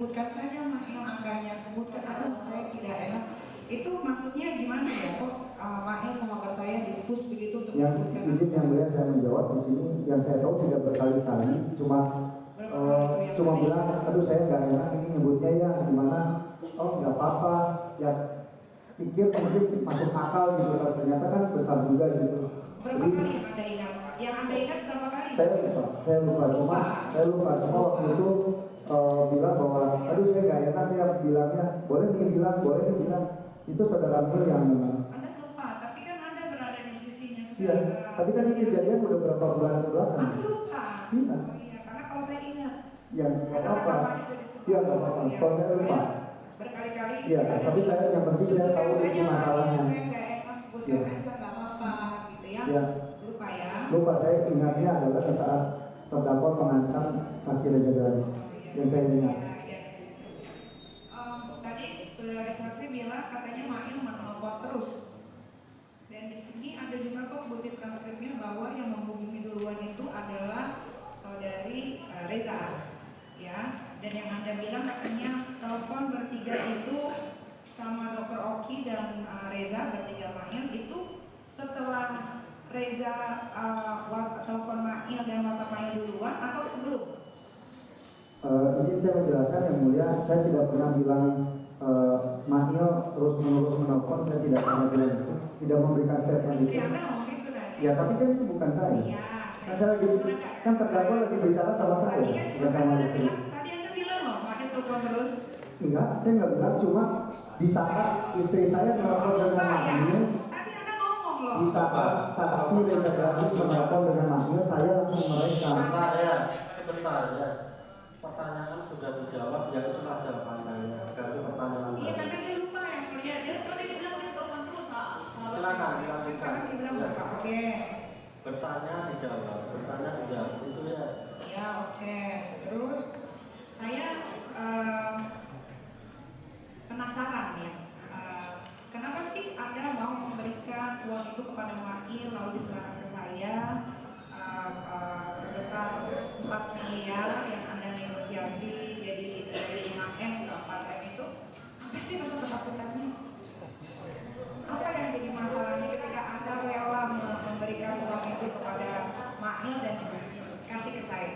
Sebutkan saja Mas yang angkanya, sebutkan apa saya tidak enak. Itu maksudnya gimana ya? Kok Mail sahabat saya dipus begitu untuk yang izin yang mulia saya menjawab di sini, yang saya tahu tidak berkali-kali, cuma bilang, aduh saya nggak enak ini nyebutnya ya gimana, oh nggak apa-apa, ya pikir mungkin masuk akal gitu, ternyata kan besar juga gitu. Berapa kali Anda ingat? Yang Anda ingat berapa kali? Saya lupa, cuma waktu itu bilang bahwa, aduh saya nggak enak ya bilangnya, boleh dibilang, itu saudara Mil yang Anda lupa, tapi kan Anda berada di sisinya sudah. Iya, tapi kan ini kejadian udah berapa bulan ke belakang. Anda lupa? Iya. Oh, iya, karena kalau saya ingat. Ya, nggak apa-apa. Iya, nggak apa-apa. Kalau saya lupa. Berkali-kali. Iya, tapi saya yang penting saya tahu itu masalahnya. Saya nggak enak sebutkan aja nggak apa-apa, gitu ya. Iya. Lupa ya. Lupa, saya ingatnya adalah di saat terdakwa mengancam saksi Reza Garis. Yang saya ingat. Tadi saudara saksi bilang katanya Mail menelpon terus. Dan di sini ada juga kok bukti transkripnya bahwa yang menghubungi duluan itu adalah saudari Reza, ya. Dan yang Anda bilang katanya telepon bertiga itu sama Dr. Oki dan Reza bertiga Mail itu setelah Reza telepon Mail dan WhatsApp Mail duluan atau sebelum? Izin saya menjelaskan yang mulia, saya tidak pernah bilang Mail terus menerus menelpon, saya tidak pernah bilang itu, tidak memberikan statement itu. Istri Anda ngomong gitu tadi. Ya tapi kan itu bukan saya. Iya. Kan saya lagi, kan terdakwa lagi bicara sama saya, bukan sama istri. Tadi Anda bilang loh, Mail telepon terus. Enggak, saya nggak bilang, cuma di saat istri saya menelpon dengan Mail, Tadi Anda ngomong loh. di saat saksi Reza Garis menelpon dengan Mail, saya langsung merekam. Sebentar ya. Pertanyaan sudah dijawab, ya itulah jawabannya. Ganti pertanyaan. Iya, karena dia lupa yang mulia. Dia tadi bilang dia telepon terus. Silakan dilanjutkan. Sekarang dia bilang Ya. lupa. Oke. Bertanya dijawab, itu ya. Ya, oke. Terus saya penasaran ya. Kenapa sih Anda mau memberikan uang itu kepada Mail lalu diserahkan ke saya sebesar 4 miliar yang Anda negosiasi jadi 5M ke 4M itu? Apa sih rasa ketakutannya? Apa yang jadi masalahnya ketika Anda rela memberikan uang itu kepada Mail dan kasih ke saya?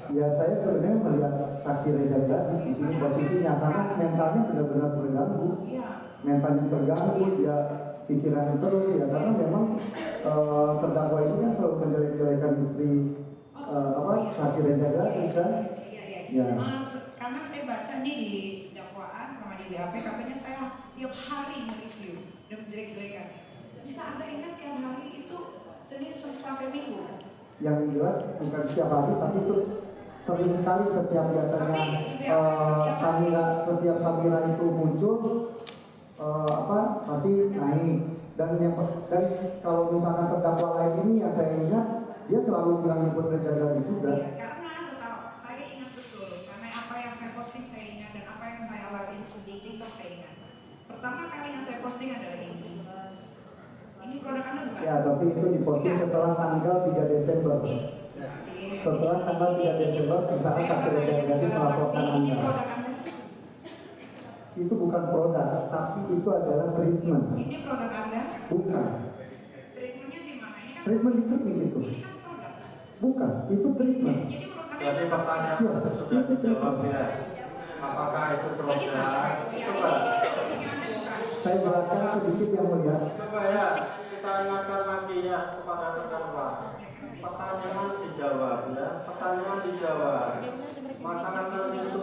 Ya saya sebenarnya melihat saksi Reza Garis di sini posisinya karena mentalnya benar-benar terganggu. Iya. Mentalnya terganggu, dia pikiran terus ya karena memang terdakwa ini kan selalu menjelek-jelekan istri saksi Reza Garis kan. Iya. Karena saya baca nih di dakwaan sama di BAP katanya saya tiap hari nge-review dan menjelek-jelekan. Bisa Anda ingat tiap hari itu Senin sampai Minggu? Yang jelas bukan setiap hari tapi itu sering sekali setiap biasanya setiap Samira itu muncul pasti naik dan kalau misalkan terdakwa lain ini yang saya ingat dia selalu bilang nyebut Reza Garis juga. Iya, karena setahu saya ingat betul karena apa yang saya posting saya ingat dan apa yang saya alami di TikTok saya ingat. Pertama kali yang saya posting adalah ini. Ini produk Anda bukan? Ya, tapi itu diposting setelah tanggal 3 Desember. Setelah tanggal 3 Desember, di saat saksi Reza Garis melaporkan Ini Anda. produk Anda? Itu bukan produk, tapi itu adalah treatment. Ini produk Anda? Bukan. Treatmentnya di mana? Ini kan Treatment di klinik itu. ini kan produk. Bukan, itu treatment. Jadi menurut Anda Jadi pertanyaan Ya, sudah itu dijawab ya. Apakah itu produk? Coba. Saya jelaskan sedikit yang mulia. Coba ya, kita ingatkan lagi ya kepada terdakwa. Pertanyaan dijawab ya, pertanyaan dijawab. Masalah itu